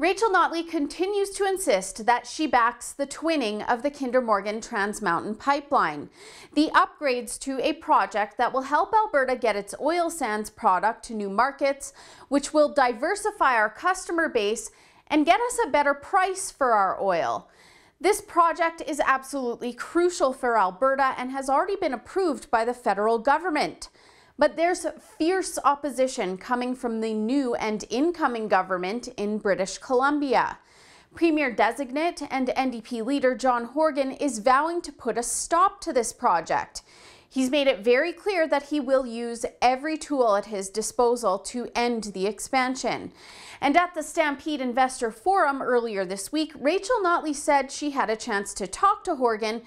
Rachel Notley continues to insist that she backs the twinning of the Kinder Morgan TransMountain pipeline, the upgrades to a project that will help Alberta get its oil sands product to new markets, which will diversify our customer base and get us a better price for our oil. This project is absolutely crucial for Alberta and has already been approved by the federal government. But there's fierce opposition coming from the new and incoming government in British Columbia. Premier-designate and NDP leader John Horgan is vowing to put a stop to this project. He's made it very clear that he will use every tool at his disposal to end the expansion. And at the Stampede Investor Forum earlier this week, Rachel Notley said she had a chance to talk to Horgan,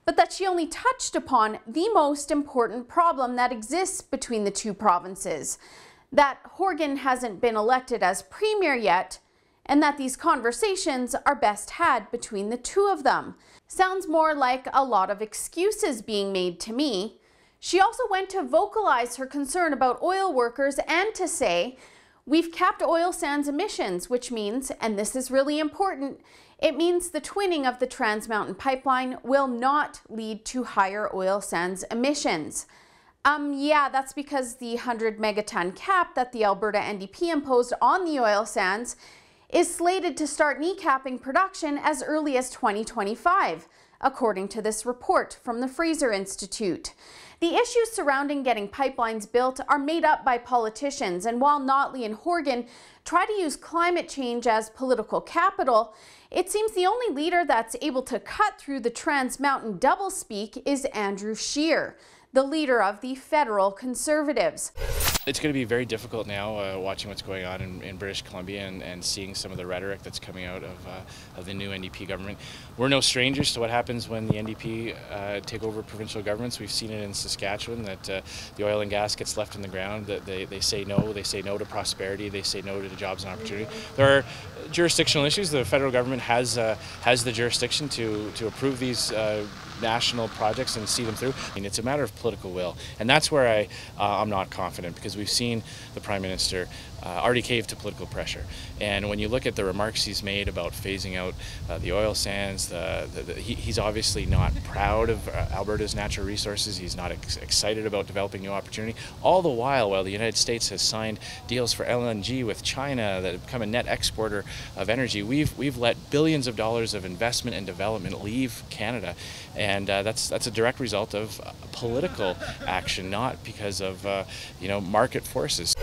but that she only touched upon the most important problem that exists between the two provinces, that Horgan hasn't been elected as premier yet, and that these conversations are best had between the two of them. Sounds more like a lot of excuses being made to me. She also went to vocalize her concern about oil workers and to say, we've capped oil sands emissions, which means, and this is really important, it means the twinning of the TransMountain pipeline will not lead to higher oil sands emissions. Yeah, that's because the 100 megaton cap that the Alberta NDP imposed on the oil sands is slated to start kneecapping production as early as 2025, according to this report from the Fraser Institute. The issues surrounding getting pipelines built are made up by politicians, and while Notley and Horgan try to use climate change as political capital, it seems the only leader that's able to cut through the TransMountain doublespeak is Andrew Scheer, the leader of the federal Conservatives. It's going to be very difficult now watching what's going on in British Columbia and seeing some of the rhetoric that's coming out of the new NDP government. We're no strangers to what happens when the NDP take over provincial governments. We've seen it in Saskatchewan that the oil and gas gets left in the ground, that they say no to prosperity, they say no to the jobs and opportunity. There are jurisdictional issues. The federal government has the jurisdiction to approve these national projects and see them through. I mean, it's a matter of political will, and that's where I'm not confident, because we've seen the Prime Minister already cave to political pressure. And when you look at the remarks he's made about phasing out the oil sands, he's obviously not proud of Alberta's natural resources. He's not excited about developing new opportunity. All the while the United States has signed deals for LNG with China that have become a net exporter of energy, we've let billions of dollars of investment and development leave Canada, and that's a direct result of political action, not because of market forces.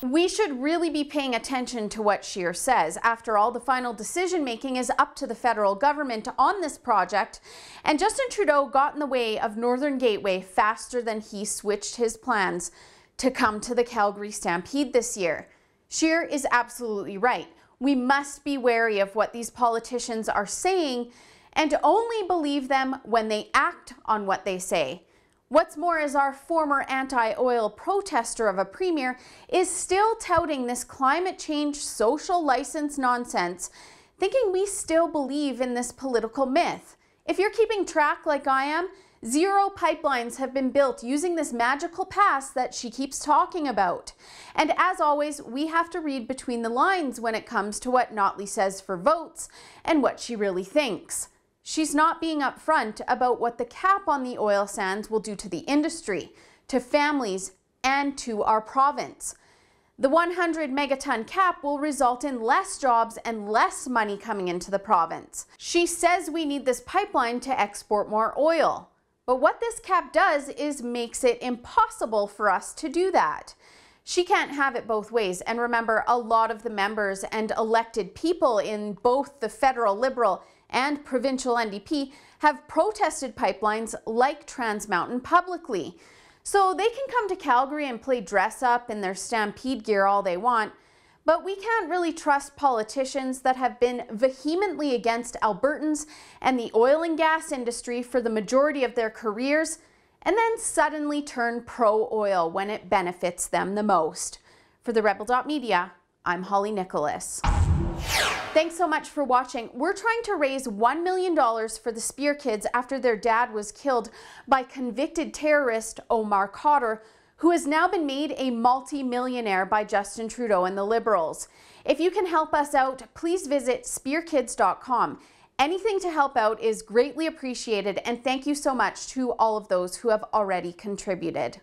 We should really be paying attention to what Scheer says. After all, the final decision-making is up to the federal government on this project, and Justin Trudeau got in the way of Northern Gateway faster than he switched his plans to come to the Calgary Stampede this year. Scheer is absolutely right. We must be wary of what these politicians are saying and only believe them when they act on what they say. What's more is our former anti-oil protester of a premier is still touting this climate change social license nonsense, thinking we still believe in this political myth. If you're keeping track like I am, 0 pipelines have been built using this magical pass that she keeps talking about. And as always, we have to read between the lines when it comes to what Notley says for votes and what she really thinks. She's not being upfront about what the cap on the oil sands will do to the industry, to families, and to our province. The 100 megaton cap will result in less jobs and less money coming into the province. She says we need this pipeline to export more oil. But what this cap does is makes it impossible for us to do that. She can't have it both ways. And remember, a lot of the members and elected people in both the federal Liberal and provincial NDP have protested pipelines like TransMountain publicly. So they can come to Calgary and play dress up in their Stampede gear all they want, but we can't really trust politicians that have been vehemently against Albertans and the oil and gas industry for the majority of their careers, and then suddenly turn pro-oil when it benefits them the most. For the Rebel.media, I'm Holly Nicholas. Thanks so much for watching. We're trying to raise $1 million for the Spear kids after their dad was killed by convicted terrorist Omar Khadr, who has now been made a multi-millionaire by Justin Trudeau and the Liberals. If you can help us out, please visit spearkids.com. Anything to help out is greatly appreciated, and thank you so much to all of those who have already contributed.